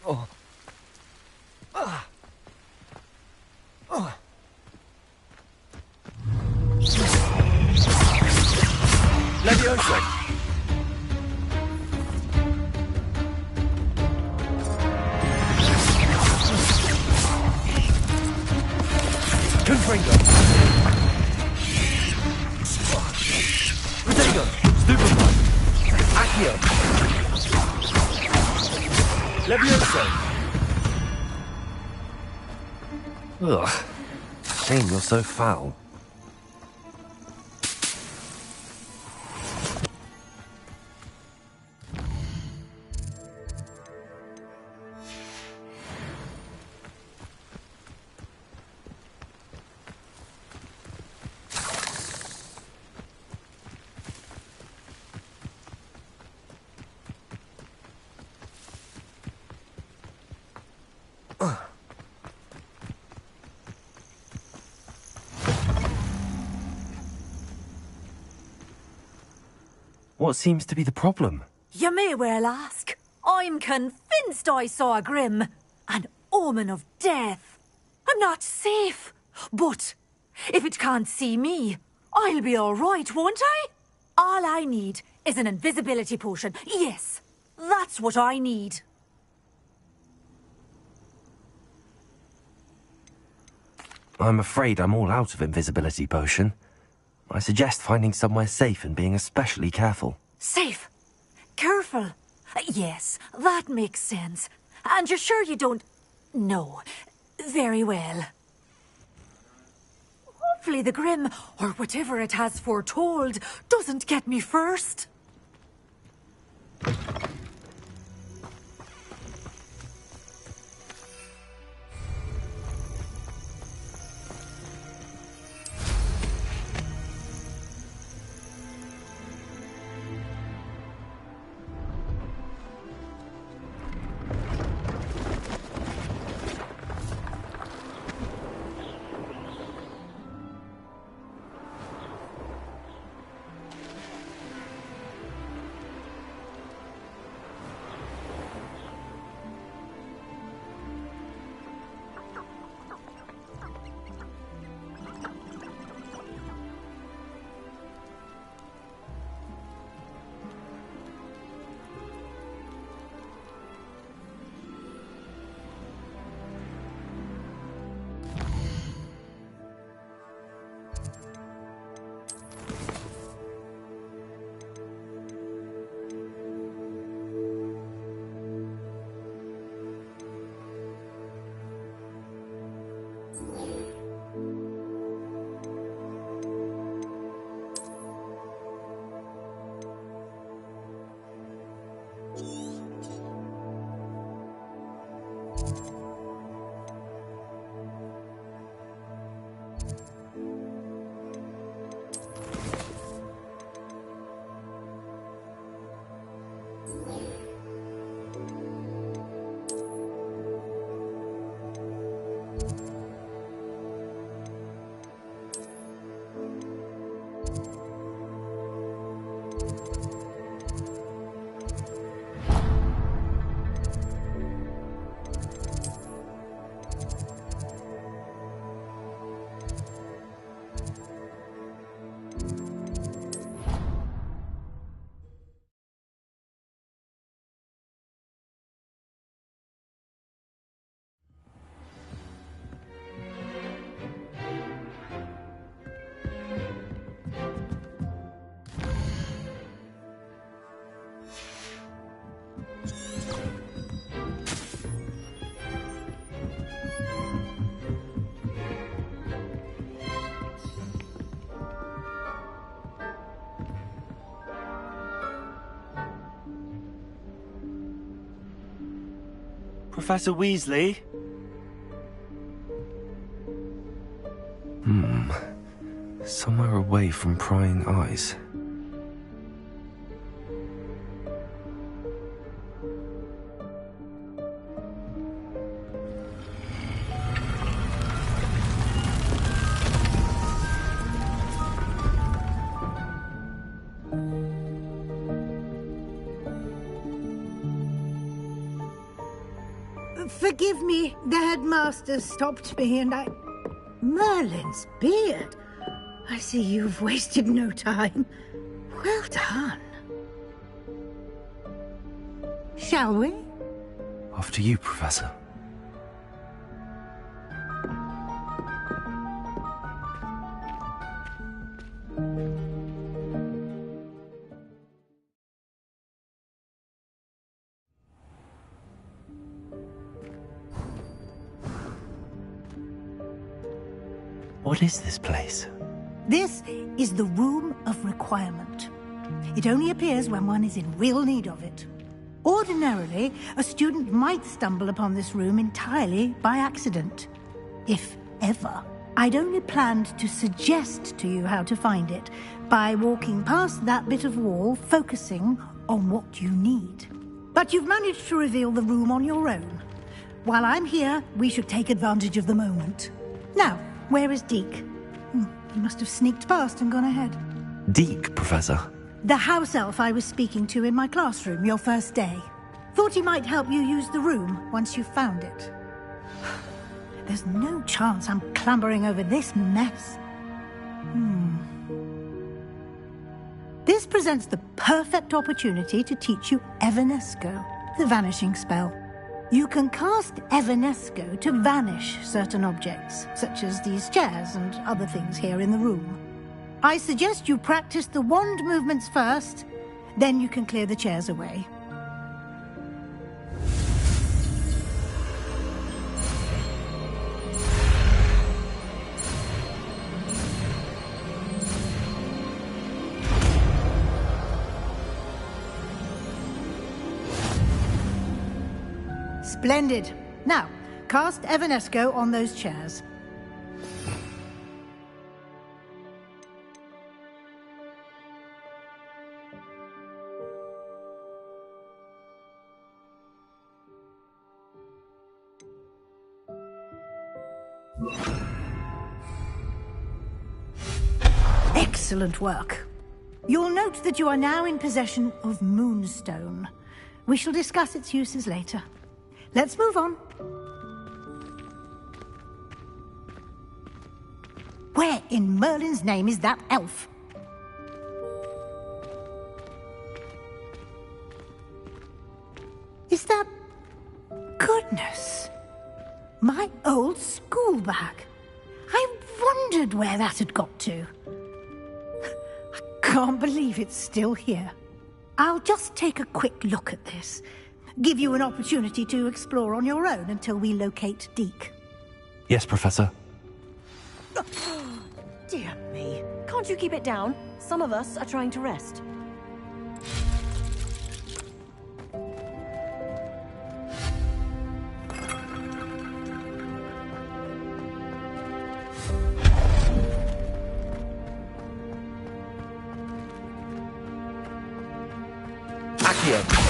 Oh. Levioso! Confringo! Protego! Stupefy! Accio! Levioso! Ugh. Shame you're so foul. What seems to be the problem? You may well ask. I'm convinced I saw a Grim, an omen of death. I'm not safe, but if it can't see me, I'll be all right, won't I? All I need is an invisibility potion. Yes, that's what I need. I'm afraid I'm all out of invisibility potion. I suggest finding somewhere safe and being especially careful. Safe? Careful? Yes, that makes sense. And you're sure you don't... No. Very well. Hopefully the Grim, or whatever it has foretold, doesn't get me first. Professor Weasley? Somewhere away from prying eyes. Forgive me. The headmaster stopped me and I... Merlin's beard. I see you've wasted no time. Well done. Shall we? Off to you, Professor. What is this place? This is the Room of Requirement. It only appears when one is in real need of it. Ordinarily, a student might stumble upon this room entirely by accident. If ever. I'd only planned to suggest to you how to find it by walking past that bit of wall, focusing on what you need. But you've managed to reveal the room on your own. While I'm here, we should take advantage of the moment. Now, where is Deke? He must have sneaked past and gone ahead. Deke, Professor. The house elf I was speaking to in my classroom your first day. Thought he might help you use the room once you found it. There's no chance I'm clambering over this mess. This presents the perfect opportunity to teach you Evanesco, the vanishing spell. You can cast Evanesco to vanish certain objects, such as these chairs and other things here in the room. I suggest you practice the wand movements first, then you can clear the chairs away. Splendid. Now, cast Evanesco on those chairs. Excellent work. You'll note that you are now in possession of Moonstone. We shall discuss its uses later. Let's move on. Where in Merlin's name is that elf? Is that... Goodness! My old school bag. I wondered where that had got to. I can't believe it's still here. I'll just take a quick look at this. Give you an opportunity to explore on your own until we locate Deke. Yes, Professor. Dear me. Can't you keep it down? Some of us are trying to rest. Accio.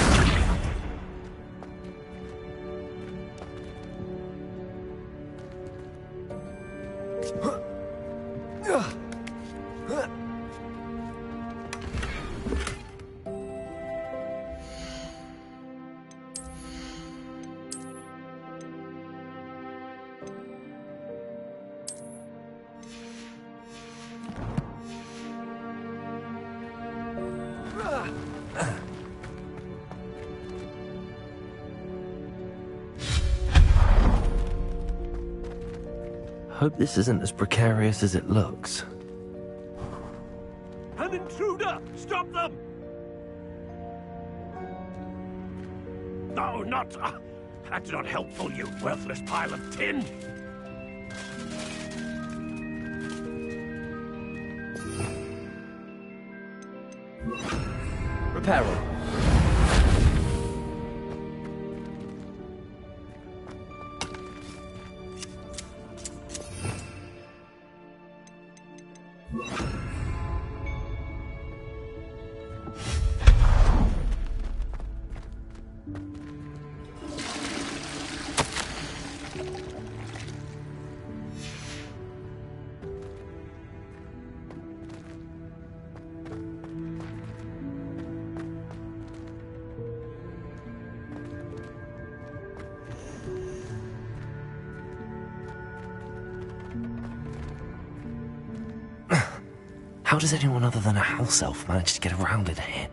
Hope this isn't as precarious as it looks. An intruder! Stop them! No, not... that's not helpful, you worthless pile of tin! Reparo. How does anyone other than a house elf manage to get around in here?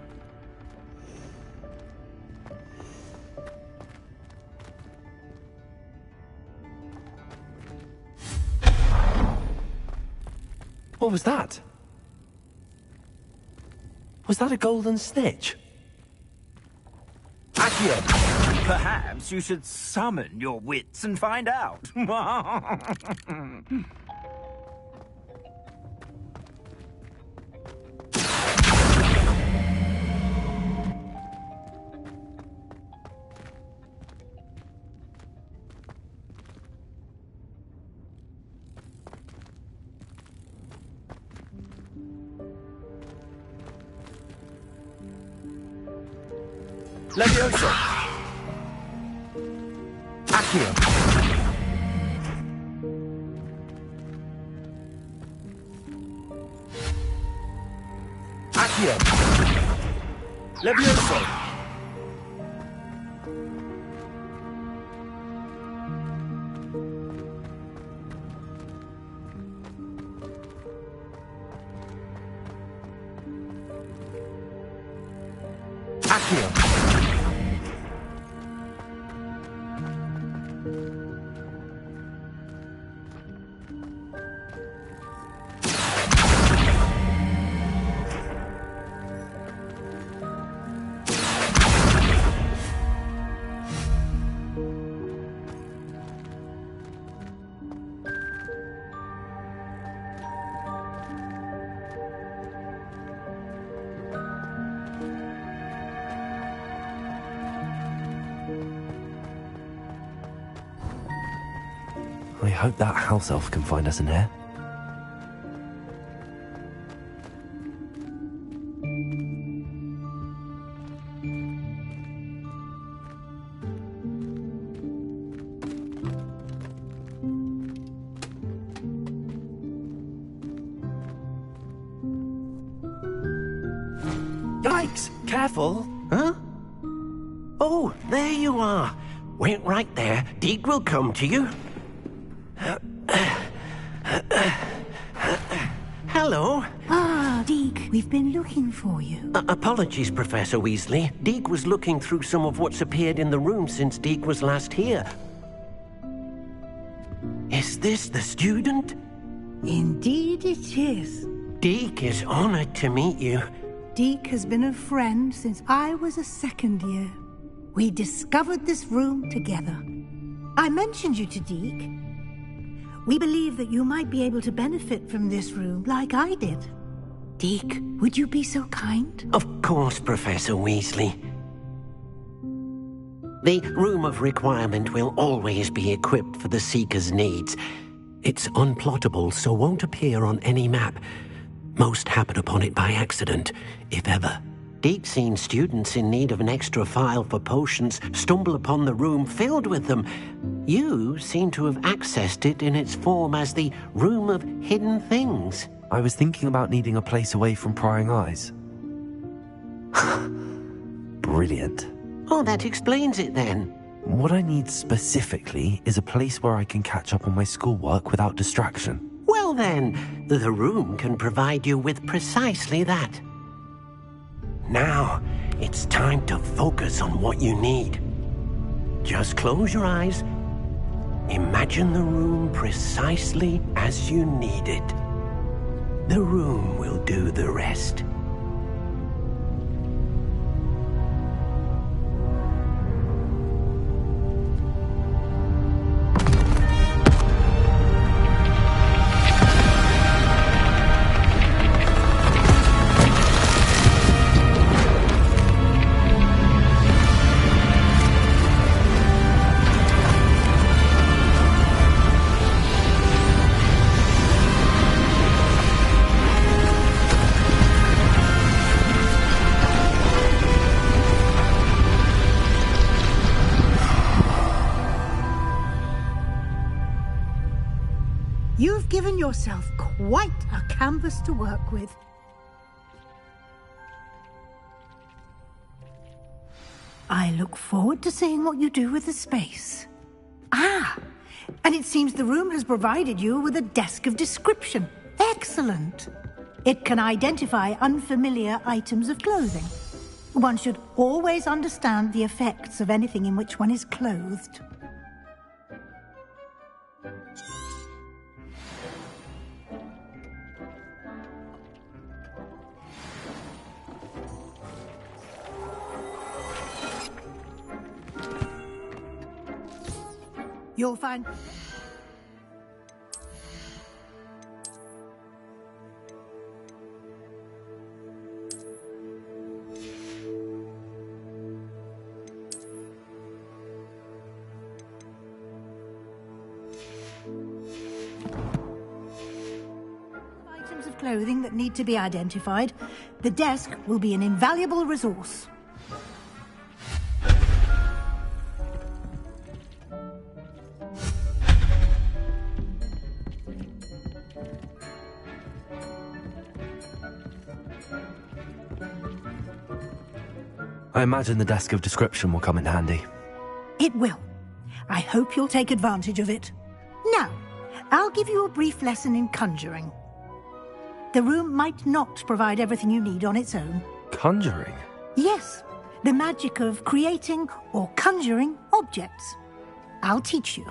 What was that? Was that a golden snitch? Accio! Perhaps you should summon your wits and find out. Levioso! Accio! Accio! Levioso! Accio! I hope that house elf can find us in here. Yikes! Careful! Huh? Oh, there you are. Wait right there. Deke will come to you. Hello. Ah, Deke, we've been looking for you. Apologies, Professor Weasley. Deke was looking through some of what's appeared in the room since Deke was last here. Is this the student? Indeed it is. Deke is honored to meet you. Deke has been a friend since I was a second year. We discovered this room together. I mentioned you to Deke. We believe that you might be able to benefit from this room like I did. Deke, would you be so kind? Of course, Professor Weasley. The Room of Requirement will always be equipped for the Seeker's needs. It's unplottable, so won't appear on any map. Most happen upon it by accident, if ever. Deke's seen students in need of an extra file for potions stumble upon the room filled with them. You seem to have accessed it in its form as the Room of Hidden Things. I was thinking about needing a place away from prying eyes. Brilliant. Oh, that explains it then. What I need specifically is a place where I can catch up on my schoolwork without distraction. Well then, the room can provide you with precisely that. Now, it's time to focus on what you need. Just close your eyes. Imagine the room precisely as you need it. The room will do the rest. You've given yourself quite a canvas to work with. I look forward to seeing what you do with the space. Ah, and it seems the room has provided you with a desk of description. Excellent. It can identify unfamiliar items of clothing. One should always understand the effects of anything in which one is clothed. You'll find... items of clothing that need to be identified. The desk will be an invaluable resource. I imagine the desk of description will come in handy. It will. I hope you'll take advantage of it. Now, I'll give you a brief lesson in conjuring. The room might not provide everything you need on its own. Conjuring? Yes, the magic of creating or conjuring objects. I'll teach you.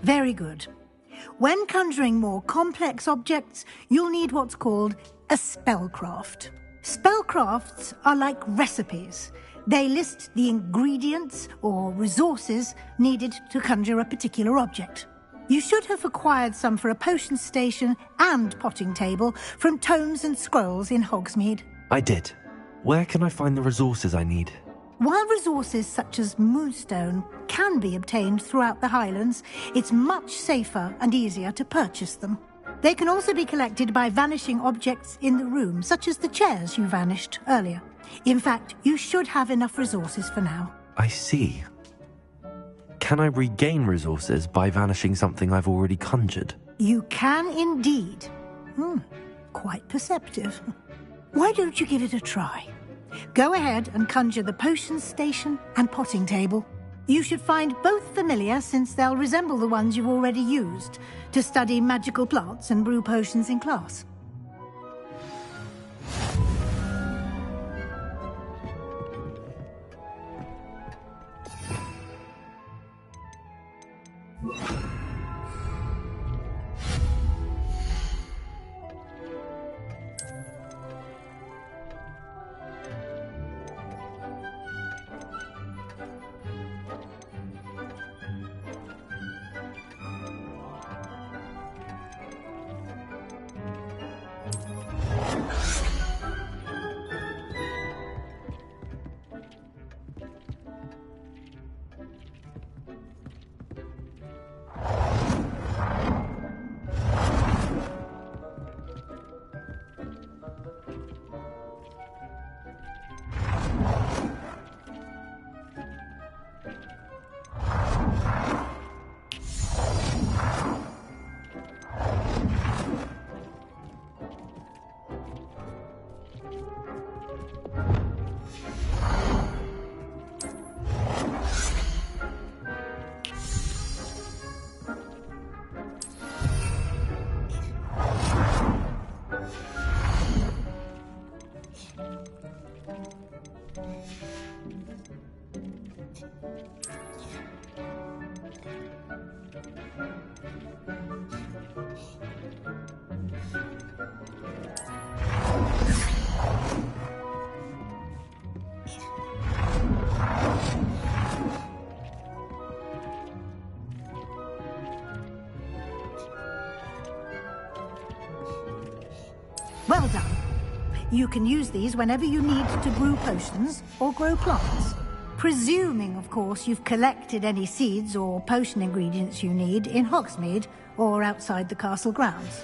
Very good. When conjuring more complex objects, you'll need what's called a spellcraft. Spellcrafts are like recipes. They list the ingredients or resources needed to conjure a particular object. You should have acquired some for a potion station and potting table from tomes and scrolls in Hogsmeade. I did. Where can I find the resources I need? While resources such as moonstone can be obtained throughout the Highlands, it's much safer and easier to purchase them. They can also be collected by vanishing objects in the room, such as the chairs you vanished earlier. In fact, you should have enough resources for now. I see. Can I regain resources by vanishing something I've already conjured? You can indeed. Quite perceptive. Why don't you give it a try? Go ahead and conjure the potion station and potting table. You should find both familiar, since they'll resemble the ones you've already used to study magical plants and brew potions in class. Well done. You can use these whenever you need to brew potions or grow plants. Presuming, of course, you've collected any seeds or potion ingredients you need in Hogsmeade or outside the castle grounds.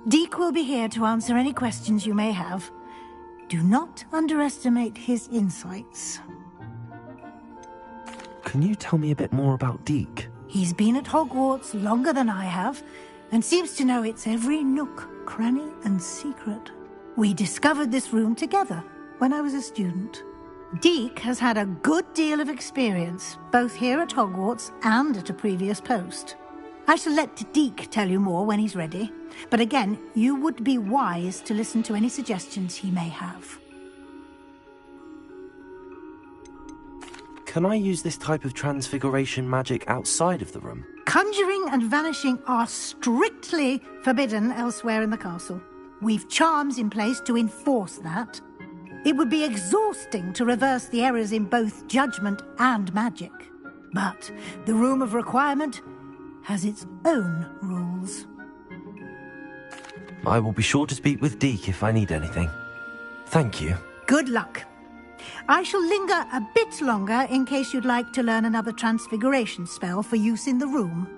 Deke will be here to answer any questions you may have. Do not underestimate his insights. Can you tell me a bit more about Deke? He's been at Hogwarts longer than I have, and seems to know its every nook, cranny, and secret. We discovered this room together when I was a student. Deke has had a good deal of experience, both here at Hogwarts and at a previous post. I shall let Deke tell you more when he's ready, but again, you would be wise to listen to any suggestions he may have. Can I use this type of transfiguration magic outside of the room? Conjuring and vanishing are strictly forbidden elsewhere in the castle. We've charms in place to enforce that. It would be exhausting to reverse the errors in both judgment and magic. But the Room of Requirement has its own rules. I will be sure to speak with Deke if I need anything. Thank you. Good luck. I shall linger a bit longer in case you'd like to learn another transfiguration spell for use in the room.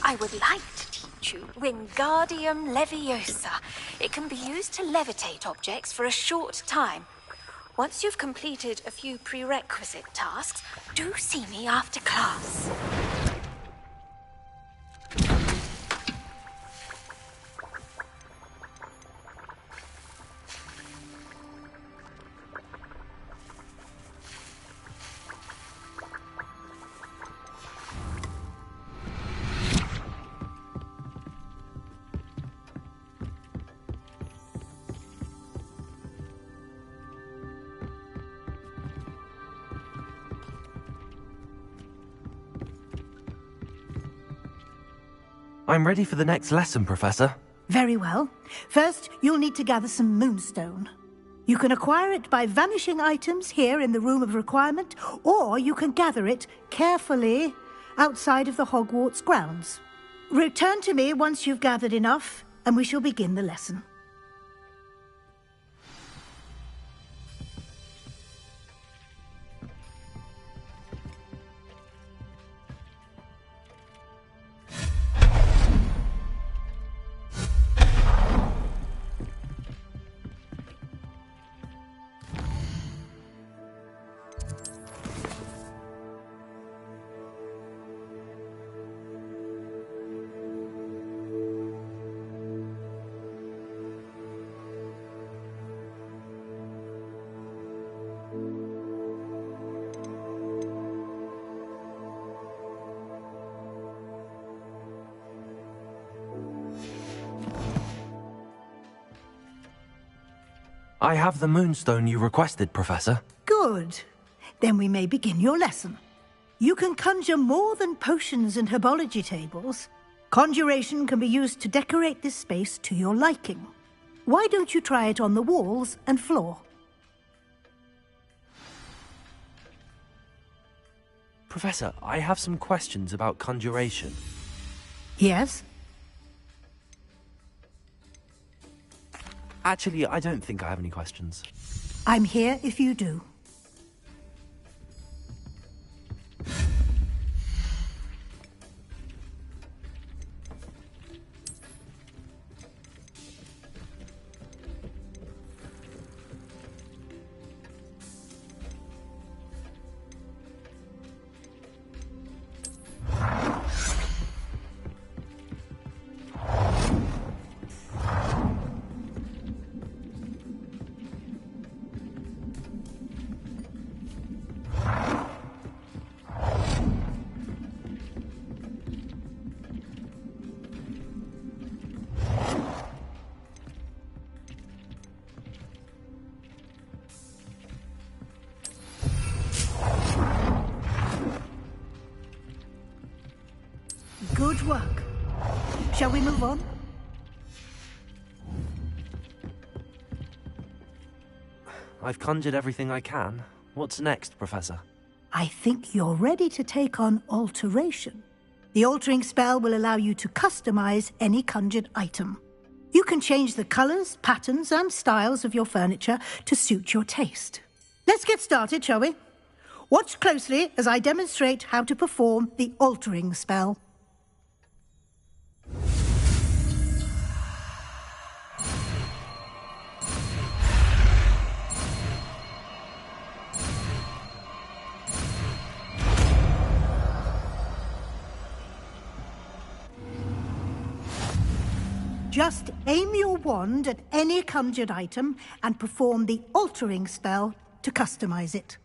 I would like to teach you Wingardium Leviosa. It can be used to levitate objects for a short time. Once you've completed a few prerequisite tasks, do see me after class. I'm ready for the next lesson, Professor. Very well. First, you'll need to gather some moonstone. You can acquire it by vanishing items here in the Room of Requirement, or you can gather it carefully outside of the Hogwarts grounds. Return to me once you've gathered enough, and we shall begin the lesson. I have the moonstone you requested, Professor. Good. Then we may begin your lesson. You can conjure more than potions and herbology tables. Conjuration can be used to decorate this space to your liking. Why don't you try it on the walls and floor? Professor, I have some questions about conjuration. Yes? Actually, I don't think I have any questions. I'm here if you do. Good work. Shall we move on? I've conjured everything I can. What's next, Professor? I think you're ready to take on alteration. The altering spell will allow you to customize any conjured item. You can change the colors, patterns, and styles of your furniture to suit your taste. Let's get started, shall we? Watch closely as I demonstrate how to perform the altering spell. Just aim your wand at any conjured item and perform the altering spell to customize it.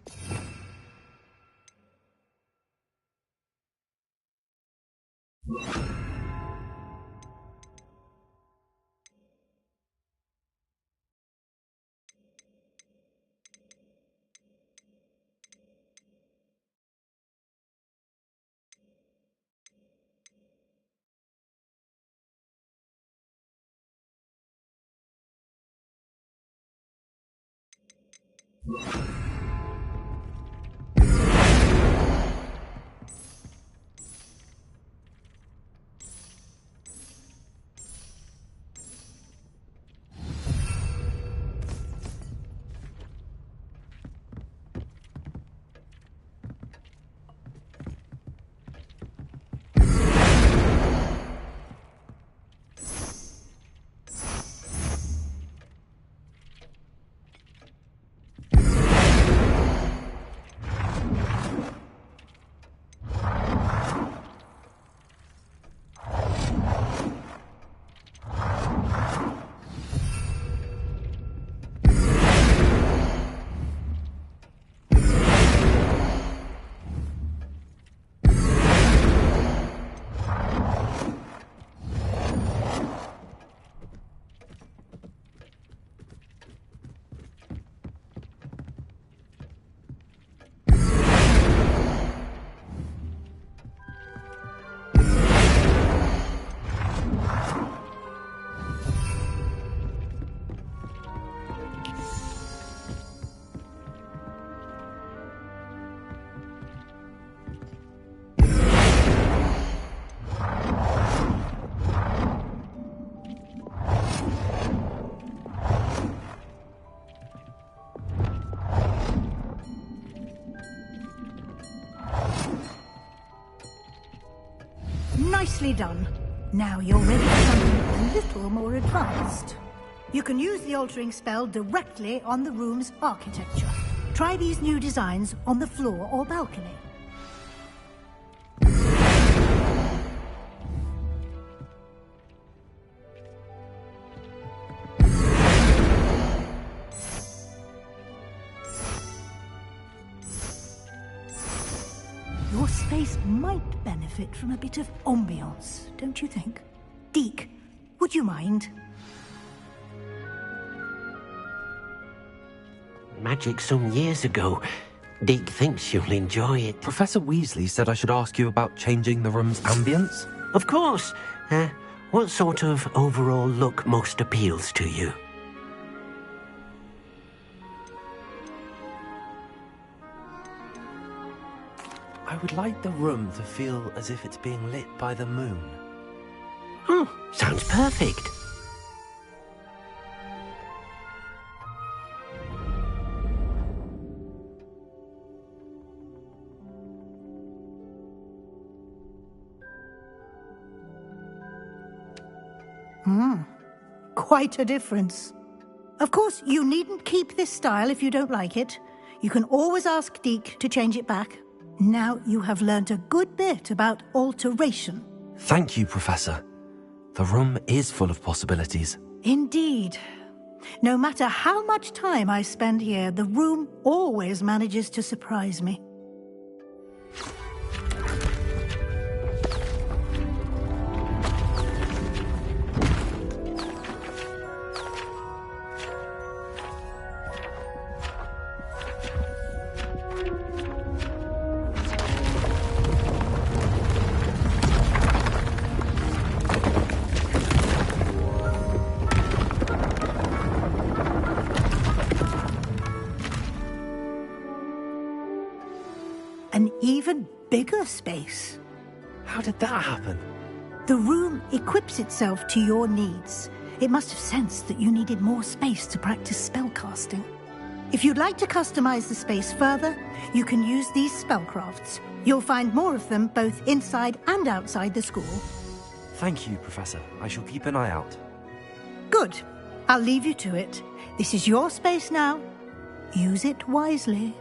Nicely done. Now you're ready for something a little more advanced. You can use the altering spell directly on the room's architecture. Try these new designs on the floor or balcony. Your space might benefit from a bit of ambiance, don't you think? Deke, would you mind? magic some years ago. Deke thinks you'll enjoy it. Professor Weasley said I should ask you about changing the room's ambience. Of course. What sort of overall look most appeals to you? I would like the room to feel as if it's being lit by the moon. Oh, sounds perfect. Quite a difference. Of course, you needn't keep this style if you don't like it. You can always ask Deke to change it back. Now you have learnt a good bit about alteration. Thank you, Professor. The room is full of possibilities. Indeed. No matter how much time I spend here, the room always manages to surprise me. An even bigger space. How did that happen? The room equips itself to your needs. It must have sensed that you needed more space to practice spellcasting. If you'd like to customize the space further, you can use these spellcrafts. You'll find more of them both inside and outside the school. Thank you, Professor. I shall keep an eye out. Good. I'll leave you to it. This is your space now. Use it wisely.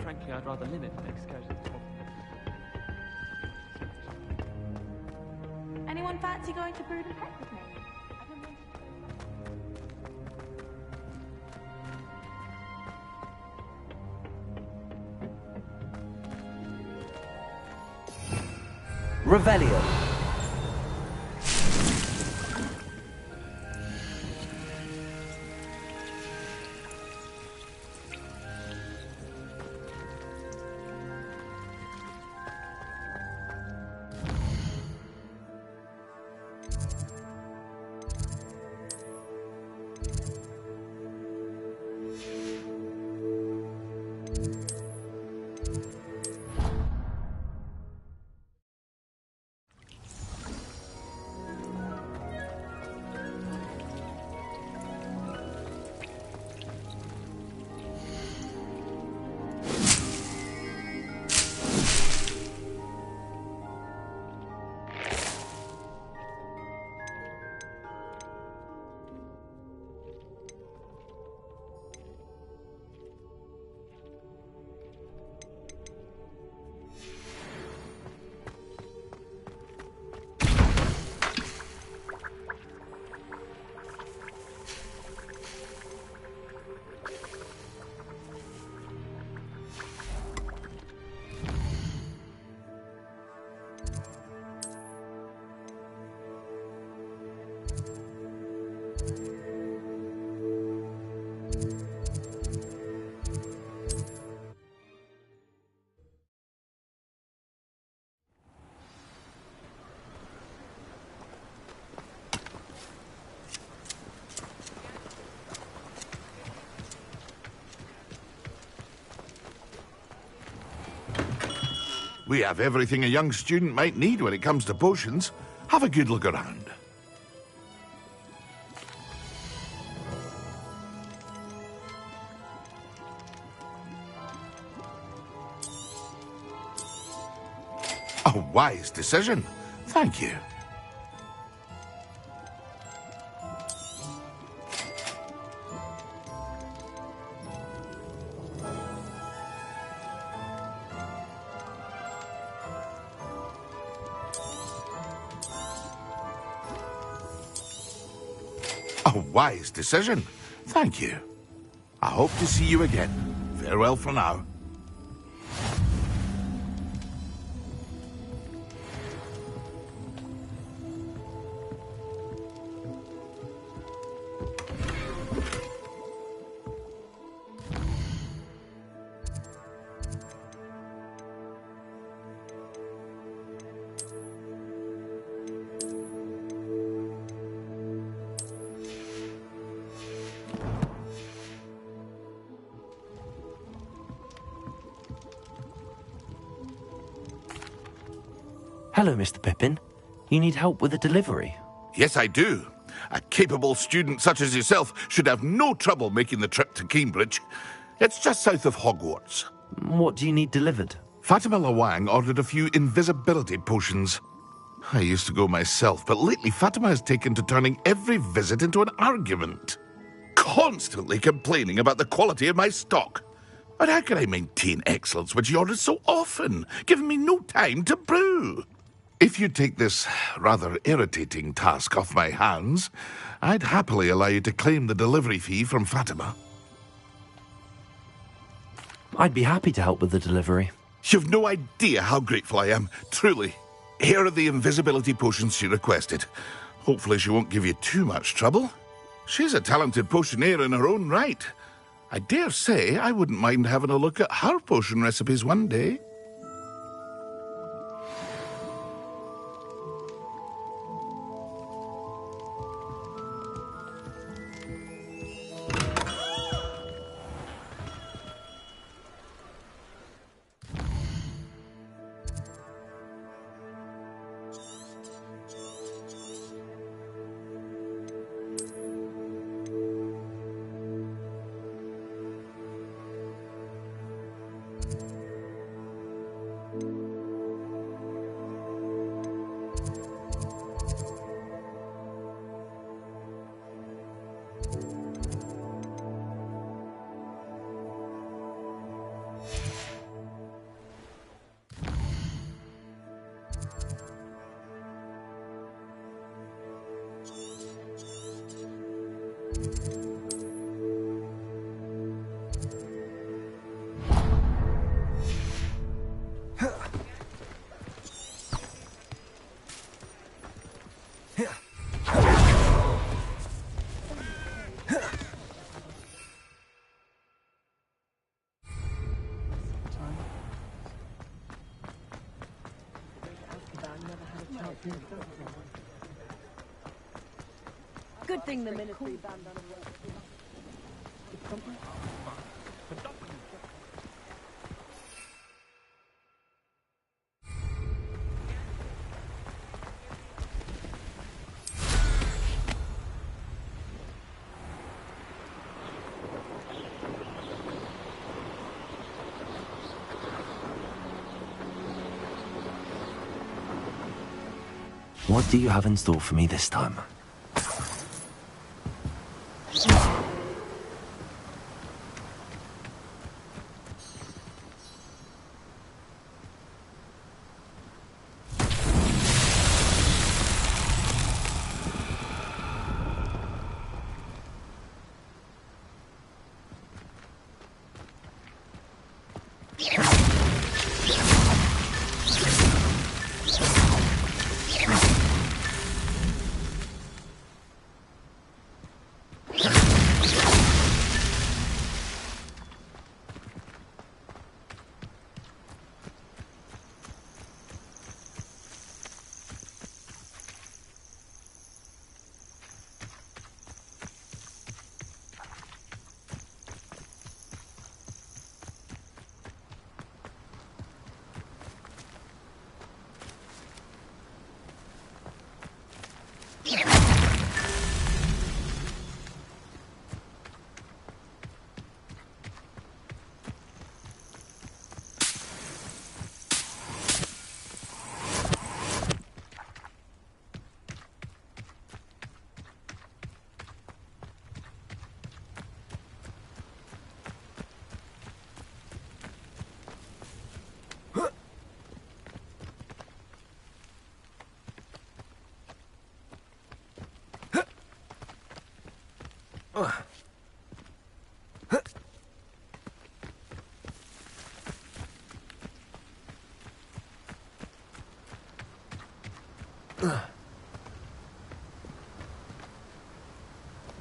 Frankly, I'd rather limit the excursions to Anyone fancy going to Brood and Pet with me? I've been wanting Revelio. We have everything a young student might need when it comes to potions. Have a good look around. A wise decision. Thank you. A wise decision. Thank you. I hope to see you again. Farewell for now. Hello, Mr. Pippin. You need help with a delivery? Yes, I do. A capable student such as yourself should have no trouble making the trip to Cambridge. It's just south of Hogwarts. What do you need delivered? Fatima Lawang ordered a few invisibility potions. I used to go myself, but lately Fatima has taken to turning every visit into an argument. Constantly complaining about the quality of my stock. But how can I maintain excellence when she orders so often, giving me no time to brew? If you take this rather irritating task off my hands, I'd happily allow you to claim the delivery fee from Fatima. I'd be happy to help with the delivery. You've no idea how grateful I am, truly. Here are the invisibility potions she requested. Hopefully she won't give you too much trouble. She's a talented potioneer in her own right. I dare say I wouldn't mind having a look at her potion recipes one day. Good thing the military banned on work. What do you have in store for me this time?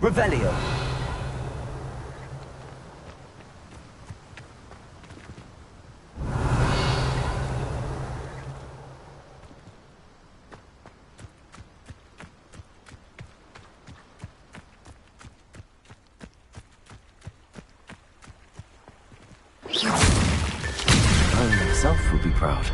Revelio. I myself would be proud.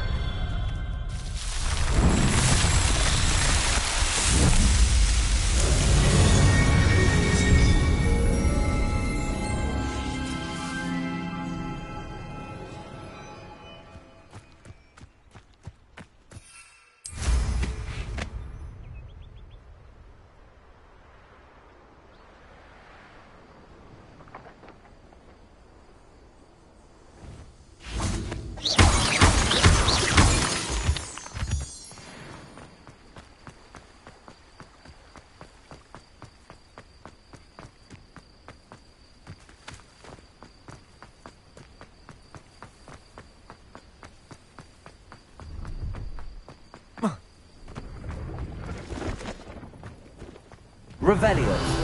Revelio.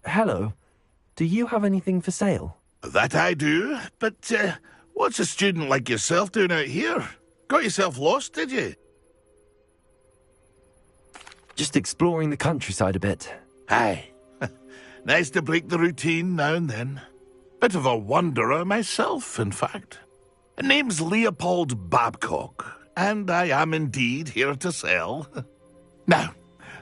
Hello. Do you have anything for sale? That I do, but what's a student like yourself doing out here? Got yourself lost, did you? Just exploring the countryside a bit. Aye. Nice to break the routine now and then. Bit of a wanderer myself, in fact. Name's Leopold Babcock, and I am indeed here to sell. Now,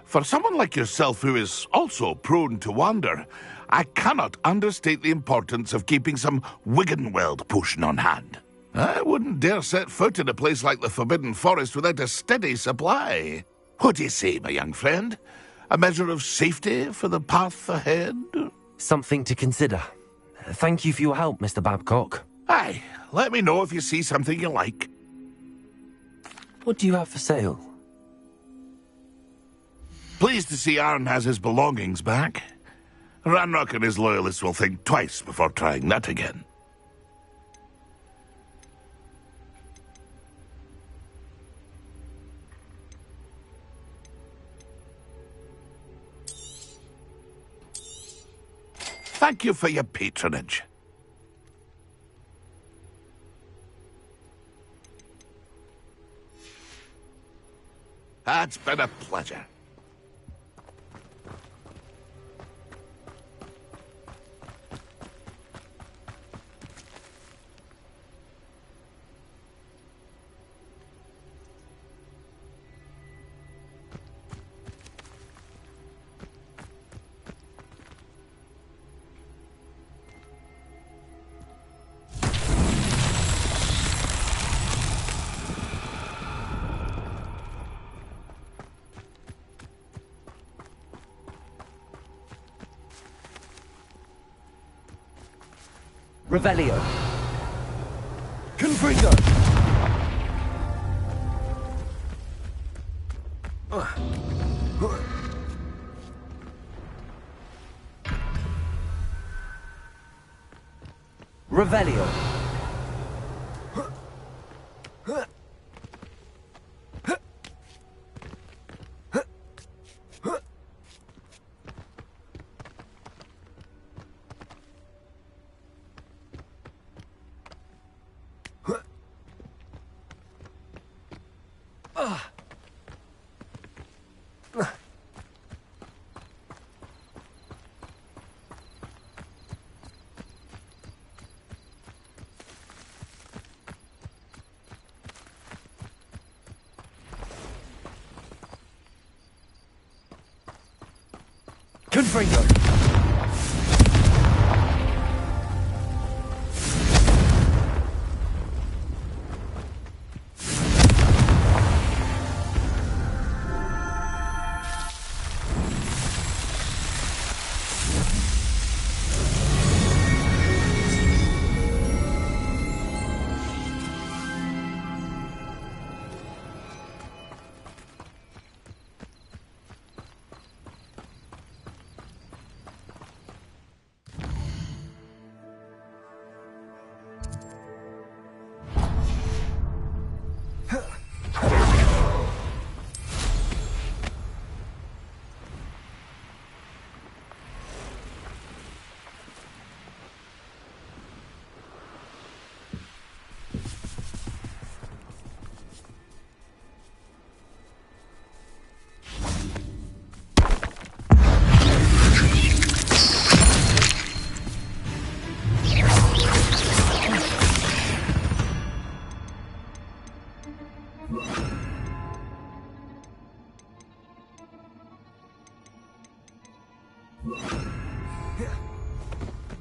for someone like yourself who is also prone to wander, I cannot understate the importance of keeping some Wiggenweld potion on hand. I wouldn't dare set foot in a place like the Forbidden Forest without a steady supply. What do you say, my young friend? A measure of safety for the path ahead? Something to consider. Thank you for your help, Mr. Babcock. Aye, let me know if you see something you like. What do you have for sale? Pleased to see Arn has his belongings back. Ranrock and his loyalists will think twice before trying that again. Thank you for your patronage. It's been a pleasure. Revelio. Confringo. Revelio. Confringo.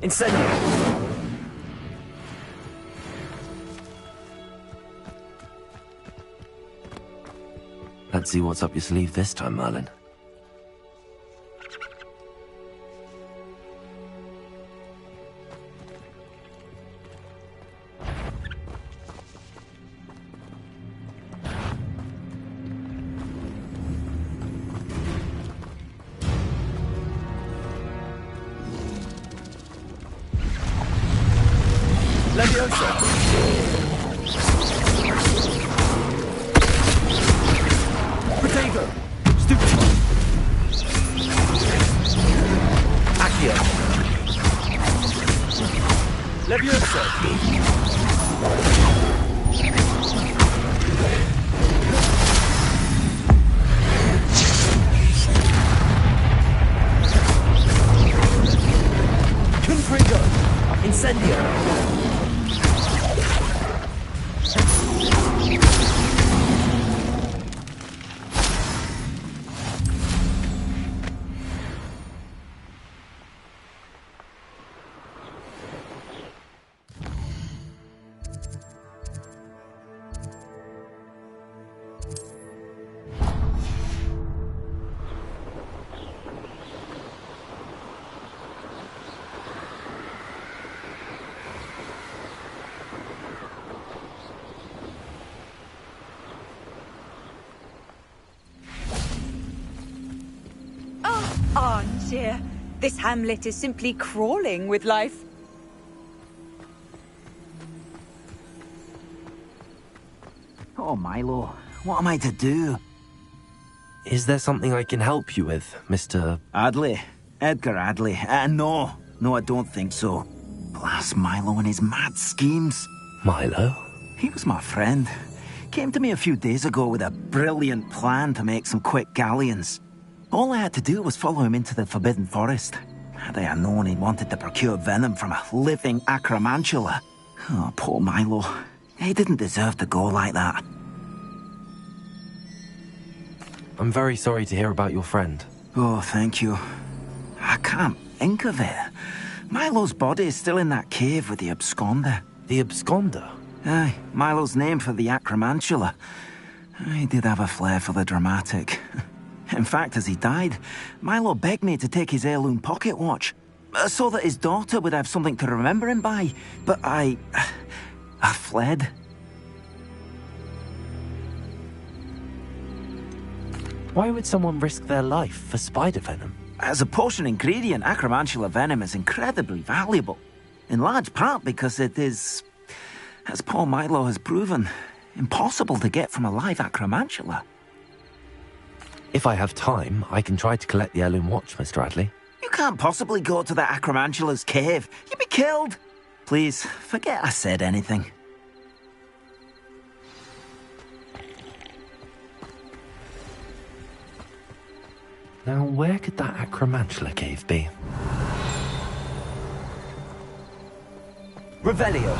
Incendio! Let's see what's up your sleeve this time, Merlin. Dear, this hamlet is simply crawling with life. Oh, Milo, what am I to do? Is there something I can help you with, Mr. Adley? Edgar Adley? No, I don't think so. Blast Milo and his mad schemes. Milo? He was my friend. Came to me a few days ago with a brilliant plan to make some quick galleons. All I had to do was follow him into the Forbidden Forest. Had I had known he wanted to procure venom from a living acromantula. Oh, poor Milo. He didn't deserve to go like that. I'm very sorry to hear about your friend. Oh, thank you. I can't think of it. Milo's body is still in that cave with the absconder. The absconder? Aye, Milo's name for the acromantula. He did have a flair for the dramatic. In fact, as he died, Milo begged me to take his heirloom pocket watch, so that his daughter would have something to remember him by. But I fled. Why would someone risk their life for spider venom? As a potion ingredient, acromantula venom is incredibly valuable. In large part because it is, as poor Milo has proven, impossible to get from a live acromantula. If I have time, I can try to collect the heirloom watch, Mr. Adley. You can't possibly go to the acromantula's cave. You'd be killed. Please, forget I said anything. Now, where could that acromantula cave be? Revelio.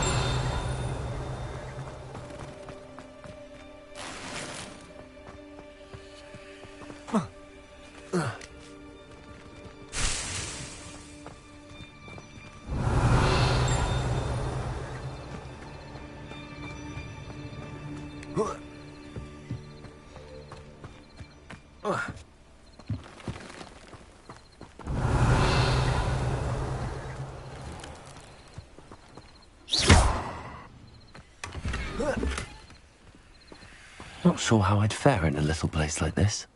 Not sure how I'd fare in a little place like this.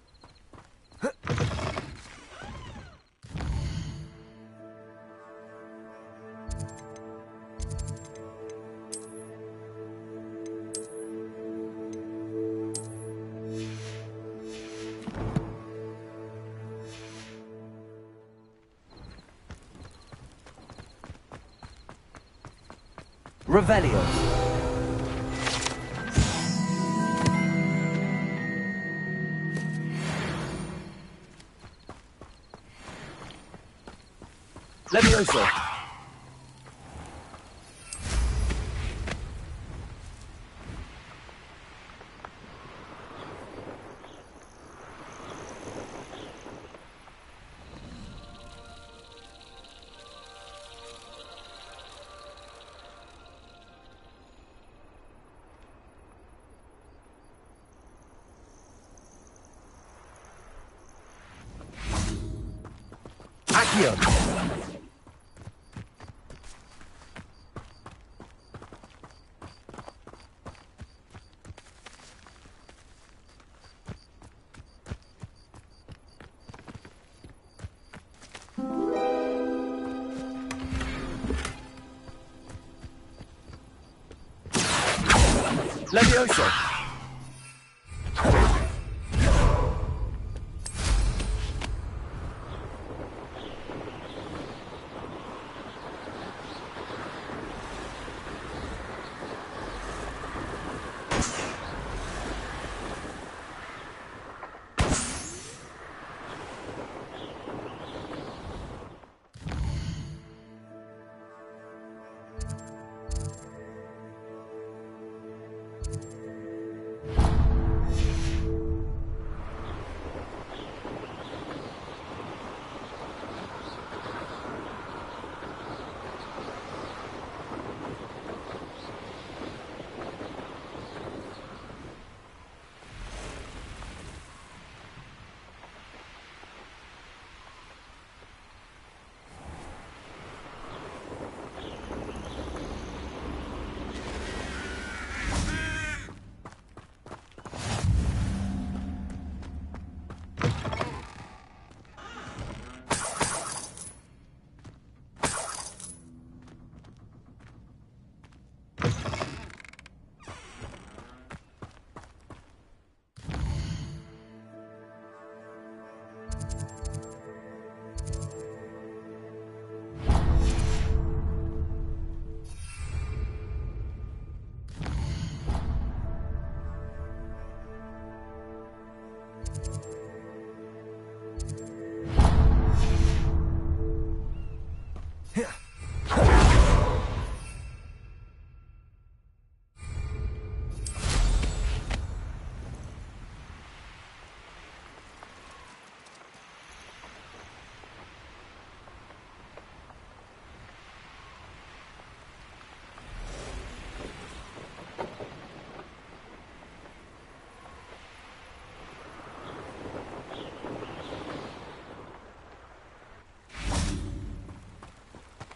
Revelio. Levioso. Accio! Levioso!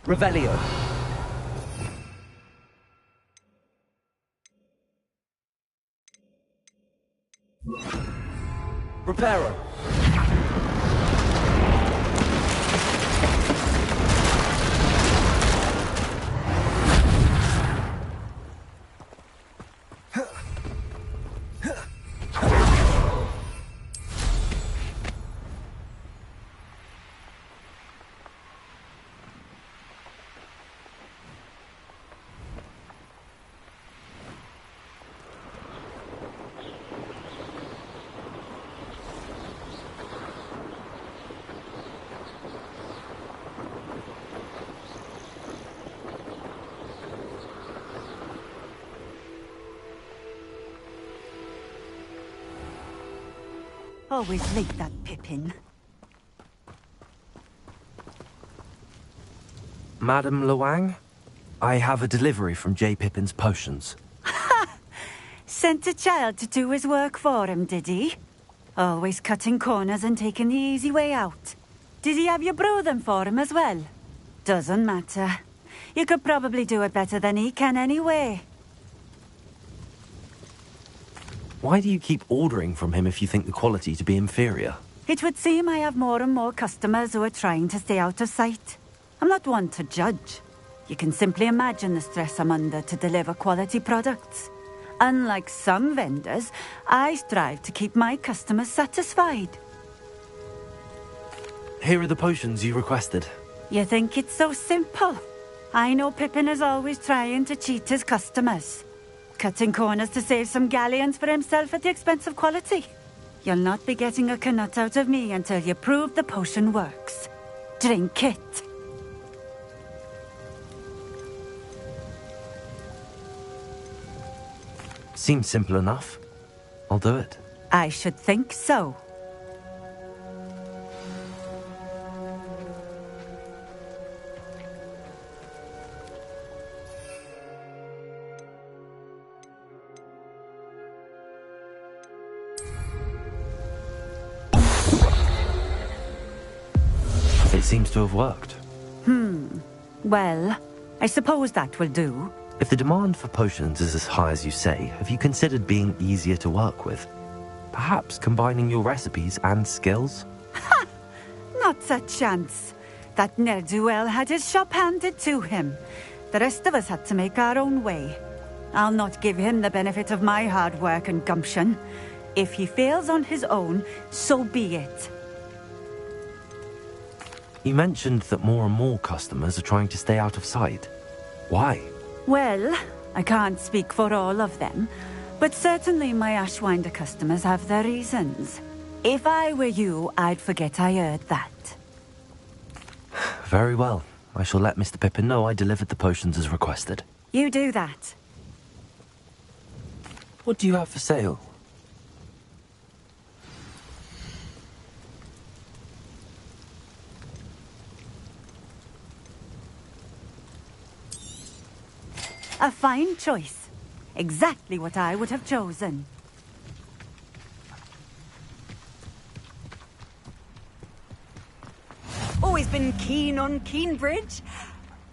Revelio. Reparo. Always like that Pippin. Madam Luang, I have a delivery from J. Pippin's potions. Ha! Sent a child to do his work for him, did he? Always cutting corners and taking the easy way out. Did he have you brew them for him as well? Doesn't matter. You could probably do it better than he can anyway. Why do you keep ordering from him if you think the quality to be inferior? It would seem I have more and more customers who are trying to stay out of sight. I'm not one to judge. You can simply imagine the stress I'm under to deliver quality products. Unlike some vendors, I strive to keep my customers satisfied. Here are the potions you requested. You think it's so simple? I know Pippin is always trying to cheat his customers. Cutting corners to save some galleons for himself at the expense of quality. You'll not be getting a canut out of me until you prove the potion works. Drink it. Seems simple enough. I'll do it. I should think so. It seems to have worked. Well, I suppose that will do. If the demand for potions is as high as you say, have you considered being easier to work with? Perhaps combining your recipes and skills? Not a chance. That ne'er-do-well had his shop handed to him. The rest of us had to make our own way. I'll not give him the benefit of my hard work and gumption. If he fails on his own, so be it. You mentioned that more and more customers are trying to stay out of sight. Why? Well, I can't speak for all of them, but certainly my Ashwinder customers have their reasons. If I were you, I'd forget I heard that. Very well. I shall let Mr. Pippin know I delivered the potions as requested. You do that. What do you have for sale? A fine choice. Exactly what I would have chosen. Always been keen on Keenbridge.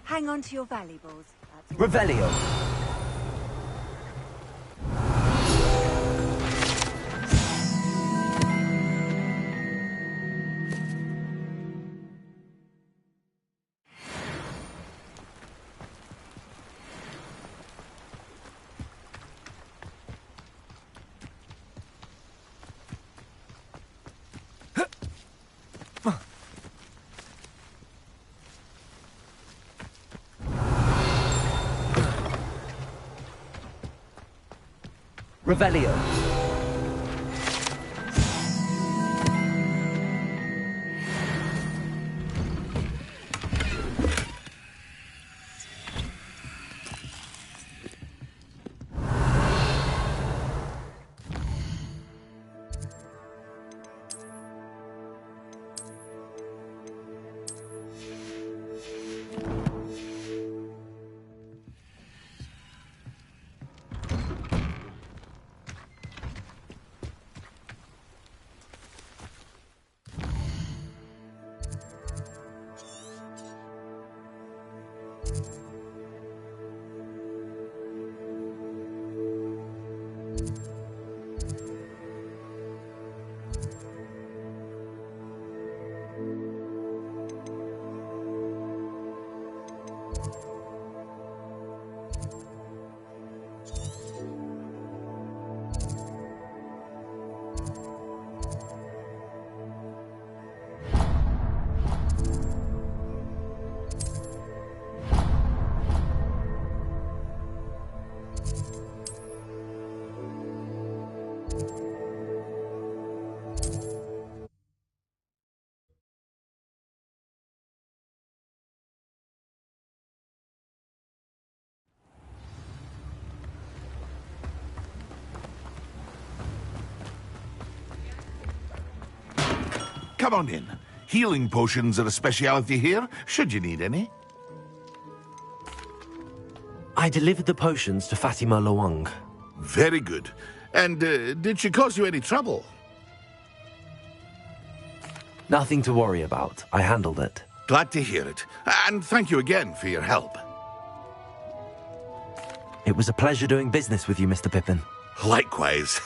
Hang on to your valuables. Revelio. Revelio. Come on in. Healing potions are a speciality here, should you need any. I delivered the potions to Fatima Lawang. Very good. And did she cause you any trouble? Nothing to worry about. I handled it. Glad to hear it. And thank you again for your help. It was a pleasure doing business with you, Mr. Pippin. Likewise.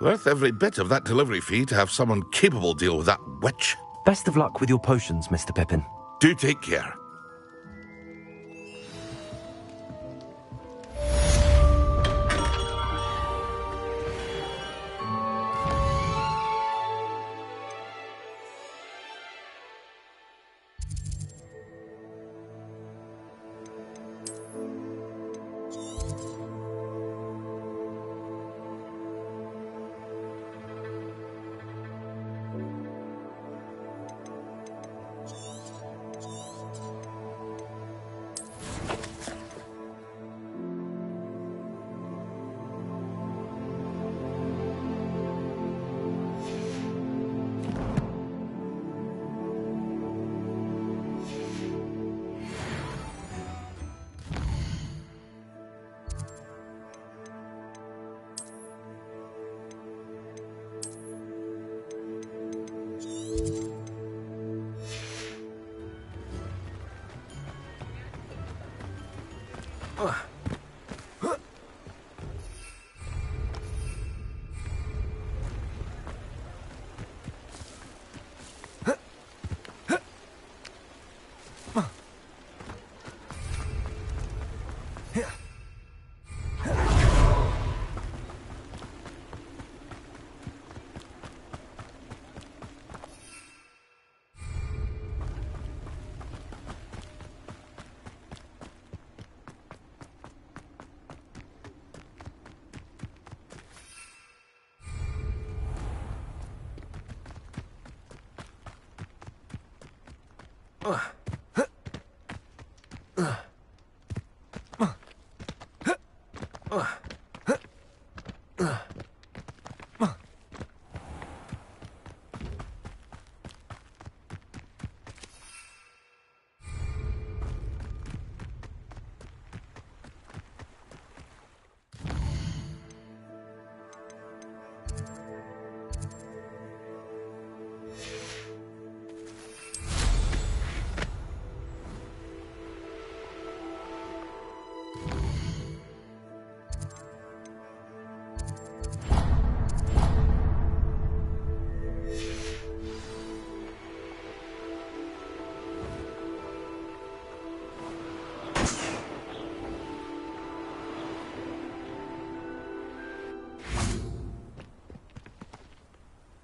Worth every bit of that delivery fee to have someone capable deal with that witch. Best of luck with your potions, Mr. Pippin. Do take care. Ugh.